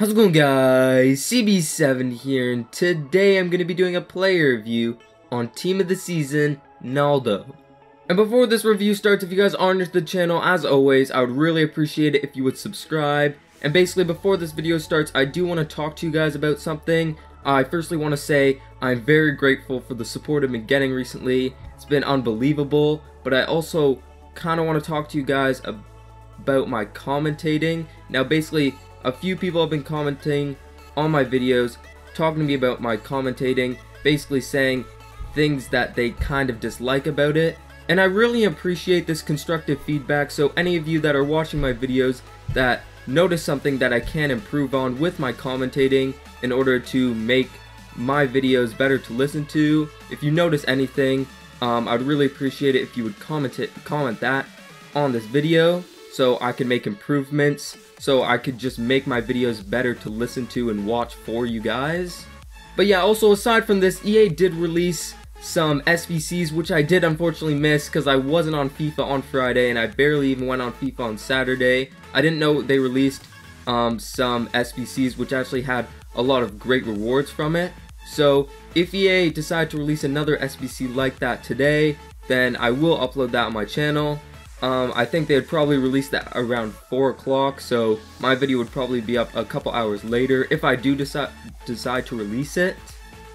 How's it going, guys? CB7 here, and today I'm going to be doing a player review on Team of the Season, Naldo. And before this review starts, if you guys are new to the channel, as always, I would really appreciate it if you would subscribe. And basically, before this video starts, I do want to talk to you guys about something. I firstly want to say I'm very grateful for the support I've been getting recently. It's been unbelievable, but I also kind of want to talk to you guys about my commentating. Now, basically, a few people have been commenting on my videos, talking to me about my commentating, basically saying things that they kind of dislike about it. And I really appreciate this constructive feedback, so any of you that are watching my videos that notice something that I can improve on with my commentating in order to make my videos better to listen to, if you notice anything, I'd really appreciate it if you would comment that on this video so I can make improvements, so I could just make my videos better to listen to and watch for you guys. But yeah, also aside from this, EA did release some SBCs, which I did unfortunately miss because I wasn't on FIFA on Friday and I barely even went on FIFA on Saturday. I didn't know they released some SBCs which actually had a lot of great rewards from it. So if EA decide to release another SBC like that today, then I will upload that on my channel. I think they would probably release that around 4 o'clock, so my video would probably be up a couple hours later if I do decide to release it.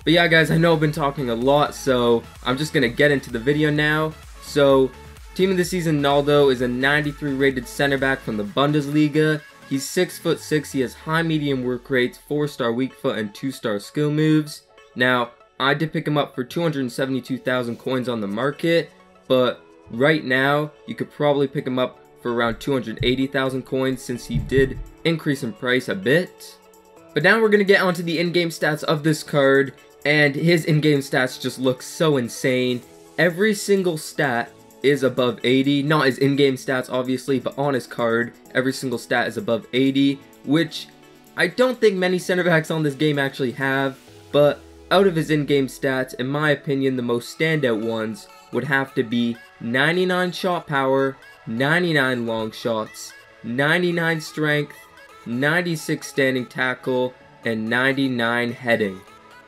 But yeah, guys, I know I've been talking a lot, so I'm just going to get into the video now. So, Team of the Season Naldo is a 93 rated center back from the Bundesliga. He's 6'6", he has high medium work rates, 4-star weak foot, and 2-star skill moves. Now, I did pick him up for 272,000 coins on the market, but right now, you could probably pick him up for around 280,000 coins since he did increase in price a bit. But now we're going to get onto the in-game stats of this card, and his in-game stats just look so insane. Every single stat is above 80, not his in-game stats obviously, but on his card, every single stat is above 80, which I don't think many center backs on this game actually have, but out of his in-game stats, in my opinion, the most standout ones would have to be 99 shot power, 99 long shots, 99 strength, 96 standing tackle, and 99 heading.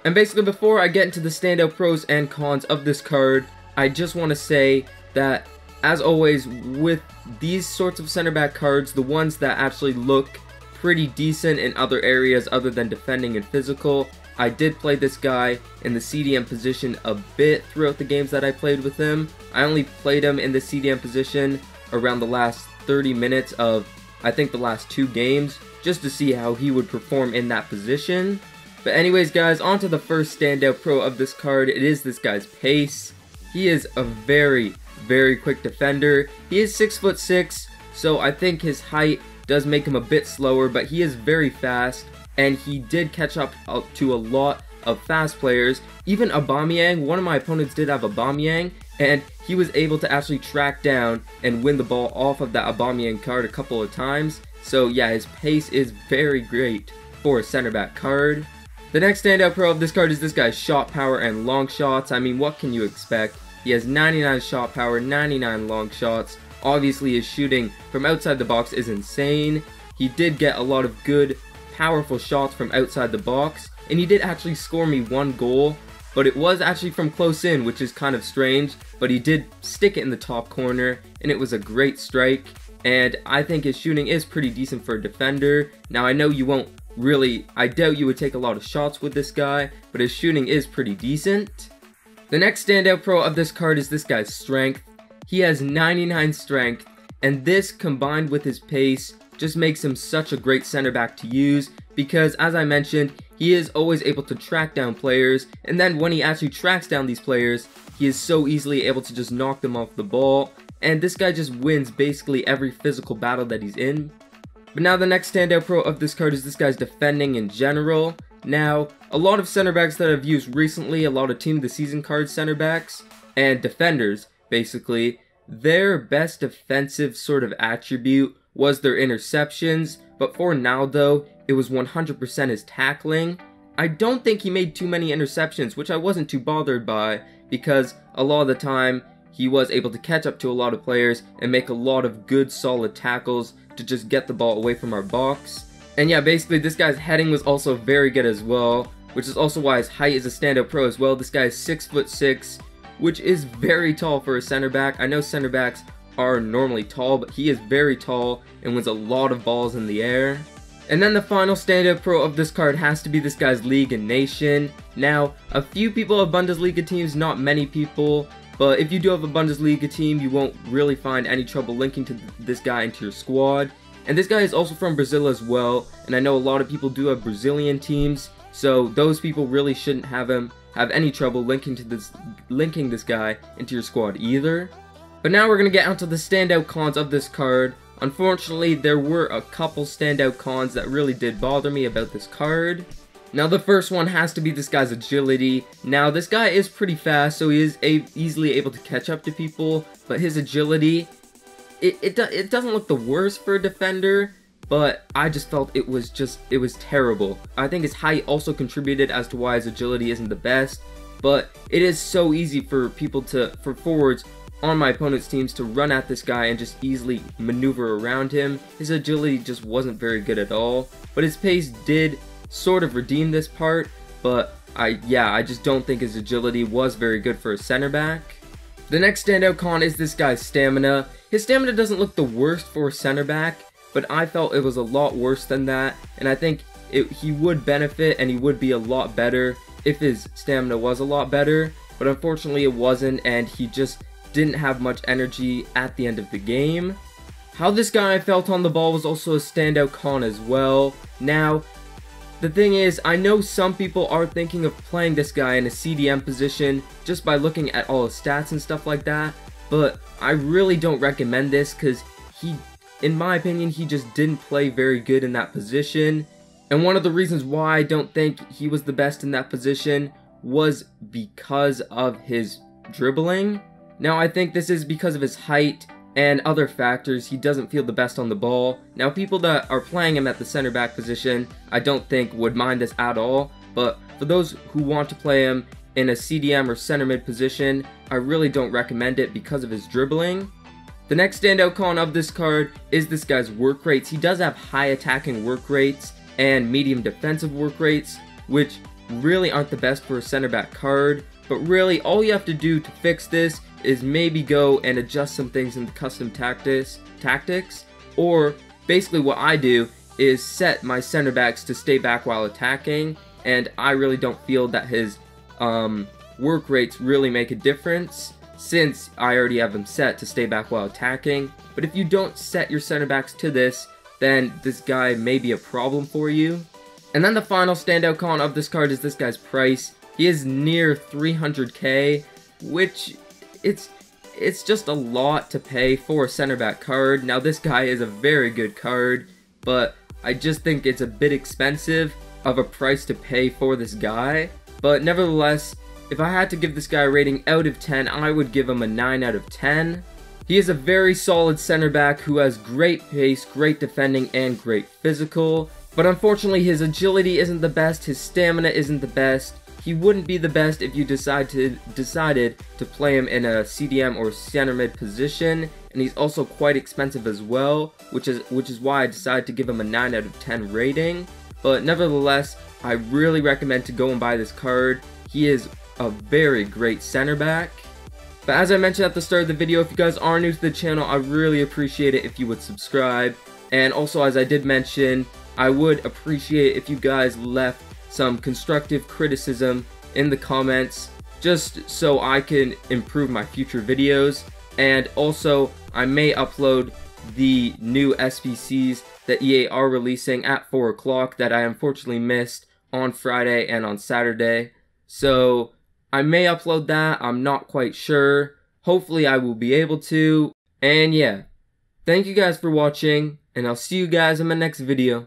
And basically, before I get into the standout pros and cons of this card, I just want to say that, as always, with these sorts of center back cards, the ones that actually look pretty decent in other areas other than defending and physical, I did play this guy in the CDM position a bit throughout the games that I played with him. I only played him in the CDM position around the last 30 minutes of, I think, the last 2 games, just to see how he would perform in that position. But anyways, guys, on to the first standout pro of this card. It is this guy's pace. He is a very, very quick defender. He is 6'6", so I think his height does make him a bit slower, but he is very fast, and he did catch up to a lot of fast players. Even Aubameyang, one of my opponents did have Aubameyang, and he was able to actually track down and win the ball off of that Aubameyang card a couple of times. So yeah, his pace is very great for a center back card. The next standout pro of this card is this guy's shot power and long shots. I mean, what can you expect? He has 99 shot power, 99 long shots. Obviously, his shooting from outside the box is insane. He did get a lot of good, powerful shots from outside the box, and he did actually score me 1 goal, but it was actually from close in, which is kind of strange, but he did stick it in the top corner, and it was a great strike, and I think his shooting is pretty decent for a defender. Now, I know you won't really, I doubt you would take a lot of shots with this guy, but his shooting is pretty decent. The next standout pro of this card is this guy's strength. He has 99 strength, and this combined with his pace just makes him such a great center back to use, because as I mentioned, he is always able to track down players, and then when he actually tracks down these players, he is so easily able to just knock them off the ball, and this guy just wins basically every physical battle that he's in. But now the next standout pro of this card is this guy's defending in general. Now, a lot of center backs that I've used recently, a lot of Team of the Season card center backs, and defenders, basically, their best defensive sort of attribute was their interceptions, but for Naldo, it was 100% his tackling. I don't think he made too many interceptions, which I wasn't too bothered by, because a lot of the time, he was able to catch up to a lot of players and make a lot of good solid tackles to just get the ball away from our box. And yeah, basically this guy's heading was also very good as well, which is also why his height is a standout pro as well. This guy is 6'6", which is very tall for a center back. I know center backs are normally tall, but he is very tall and wins a lot of balls in the air. And then the final standout pro of this card has to be this guy's league and nation. Now, a few people have Bundesliga teams, not many people, but if you do have a Bundesliga team, you won't really find any trouble linking to this guy into your squad. And this guy is also from Brazil as well, and I know a lot of people do have Brazilian teams, so those people really shouldn't have any trouble linking this guy into your squad either. But now we're going to get onto the standout cons of this card. Unfortunately, there were a couple standout cons that really did bother me about this card. Now the first one has to be this guy's agility. Now this guy is pretty fast, so he is easily able to catch up to people, but his agility, it doesn't look the worst for a defender, but I just felt it was terrible. I think his height also contributed as to why his agility isn't the best, but it is so easy for forwards on my opponent's teams to run at this guy and just easily maneuver around him. His agility just wasn't very good at all, but his pace did sort of redeem this part, but I just don't think his agility was very good for a center back. The next standout con is this guy's stamina. His stamina doesn't look the worst for a center back, but I felt it was a lot worse than that, and I think he would benefit and he would be a lot better if his stamina was a lot better, but unfortunately it wasn't, and he just didn't have much energy at the end of the game. How this guy felt on the ball was also a standout con as well. Now, the thing is, I know some people are thinking of playing this guy in a CDM position just by looking at all his stats and stuff like that, but I really don't recommend this because in my opinion, he just didn't play very good in that position. And one of the reasons why I don't think he was the best in that position was because of his dribbling. Now, I think this is because of his height and other factors. He doesn't feel the best on the ball. Now, people that are playing him at the center back position, I don't think would mind this at all. But for those who want to play him in a CDM or center mid position, I really don't recommend it because of his dribbling. The next standout con of this card is this guy's work rates. He does have high attacking work rates and medium defensive work rates, which really aren't the best for a center back card. But really, all you have to do to fix this is maybe go and adjust some things in the custom tactics, or basically what I do is set my center backs to stay back while attacking, and I really don't feel that his work rates really make a difference since I already have them set to stay back while attacking. But if you don't set your center backs to this, then this guy may be a problem for you. And then the final standout con of this card is this guy's price. He is near 300k, which it's just a lot to pay for a center back card. Now this guy is a very good card, but I just think it's a bit expensive of a price to pay for this guy. But nevertheless, if I had to give this guy a rating out of 10, I would give him a 9 out of 10. He is a very solid center back who has great pace, great defending, and great physical. But unfortunately, his agility isn't the best, his stamina isn't the best. He wouldn't be the best if you decided to play him in a CDM or center mid position, and he's also quite expensive as well, which is why I decided to give him a 9 out of 10 rating. But nevertheless, I really recommend to go and buy this card. He is a very great center back. But as I mentioned at the start of the video, if you guys are new to the channel, I really appreciate it if you would subscribe. And also, as I did mention, I would appreciate if you guys left some constructive criticism in the comments, just so I can improve my future videos. And also, I may upload the new SBCs that EA are releasing at 4 o'clock that I unfortunately missed on Friday and on Saturday. So I may upload that, I'm not quite sure. Hopefully I will be able to. And yeah, thank you guys for watching, and I'll see you guys in my next video.